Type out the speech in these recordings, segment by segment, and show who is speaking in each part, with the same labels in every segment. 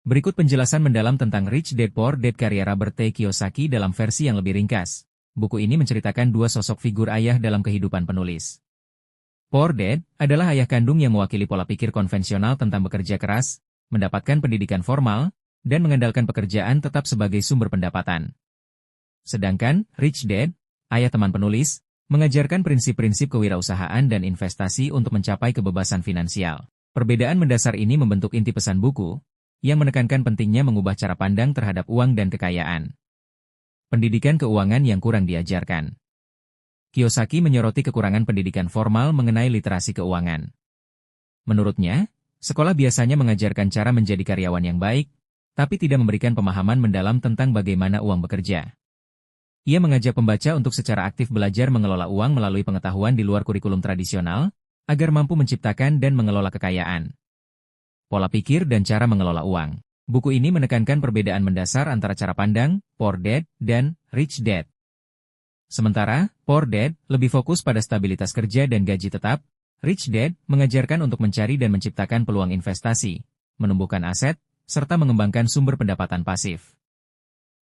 Speaker 1: Berikut penjelasan mendalam tentang Rich Dad Poor Dad karya Robert T. Kiyosaki dalam versi yang lebih ringkas. Buku ini menceritakan dua sosok figur ayah dalam kehidupan penulis. Poor Dad adalah ayah kandung yang mewakili pola pikir konvensional tentang bekerja keras, mendapatkan pendidikan formal, dan mengandalkan pekerjaan tetap sebagai sumber pendapatan. Sedangkan Rich Dad, ayah teman penulis, mengajarkan prinsip-prinsip kewirausahaan dan investasi untuk mencapai kebebasan finansial. Perbedaan mendasar ini membentuk inti pesan buku, yang menekankan pentingnya mengubah cara pandang terhadap uang dan kekayaan. Pendidikan keuangan yang kurang diajarkan. Kiyosaki menyoroti kekurangan pendidikan formal mengenai literasi keuangan. Menurutnya, sekolah biasanya mengajarkan cara menjadi karyawan yang baik, tapi tidak memberikan pemahaman mendalam tentang bagaimana uang bekerja. Ia mengajak pembaca untuk secara aktif belajar mengelola uang melalui pengetahuan di luar kurikulum tradisional, agar mampu menciptakan dan mengelola kekayaan. Pola pikir dan cara mengelola uang. Buku ini menekankan perbedaan mendasar antara cara pandang, Poor Dad, dan Rich Dad. Sementara, Poor Dad lebih fokus pada stabilitas kerja dan gaji tetap, Rich Dad mengajarkan untuk mencari dan menciptakan peluang investasi, menumbuhkan aset, serta mengembangkan sumber pendapatan pasif.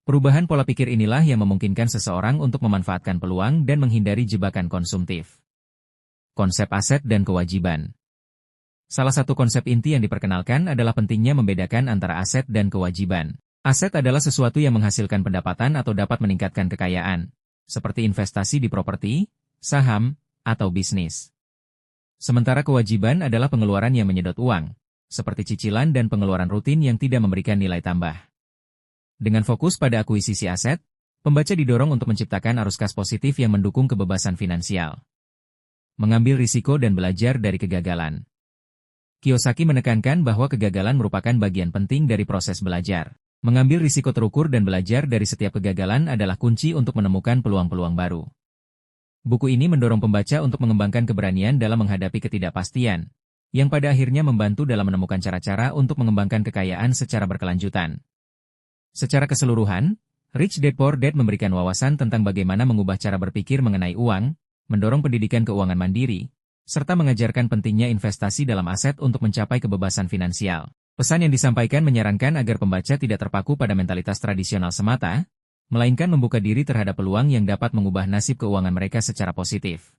Speaker 1: Perubahan pola pikir inilah yang memungkinkan seseorang untuk memanfaatkan peluang dan menghindari jebakan konsumtif. Konsep aset dan kewajiban. Salah satu konsep inti yang diperkenalkan adalah pentingnya membedakan antara aset dan kewajiban. Aset adalah sesuatu yang menghasilkan pendapatan atau dapat meningkatkan kekayaan, seperti investasi di properti, saham, atau bisnis. Sementara kewajiban adalah pengeluaran yang menyedot uang, seperti cicilan dan pengeluaran rutin yang tidak memberikan nilai tambah. Dengan fokus pada akuisisi aset, pembaca didorong untuk menciptakan arus kas positif yang mendukung kebebasan finansial. Mengambil risiko dan belajar dari kegagalan. Kiyosaki menekankan bahwa kegagalan merupakan bagian penting dari proses belajar. Mengambil risiko terukur dan belajar dari setiap kegagalan adalah kunci untuk menemukan peluang-peluang baru. Buku ini mendorong pembaca untuk mengembangkan keberanian dalam menghadapi ketidakpastian, yang pada akhirnya membantu dalam menemukan cara-cara untuk mengembangkan kekayaan secara berkelanjutan. Secara keseluruhan, Rich Dad Poor Dad memberikan wawasan tentang bagaimana mengubah cara berpikir mengenai uang, mendorong pendidikan keuangan mandiri, serta mengajarkan pentingnya investasi dalam aset untuk mencapai kebebasan finansial. Pesan yang disampaikan menyarankan agar pembaca tidak terpaku pada mentalitas tradisional semata, melainkan membuka diri terhadap peluang yang dapat mengubah nasib keuangan mereka secara positif.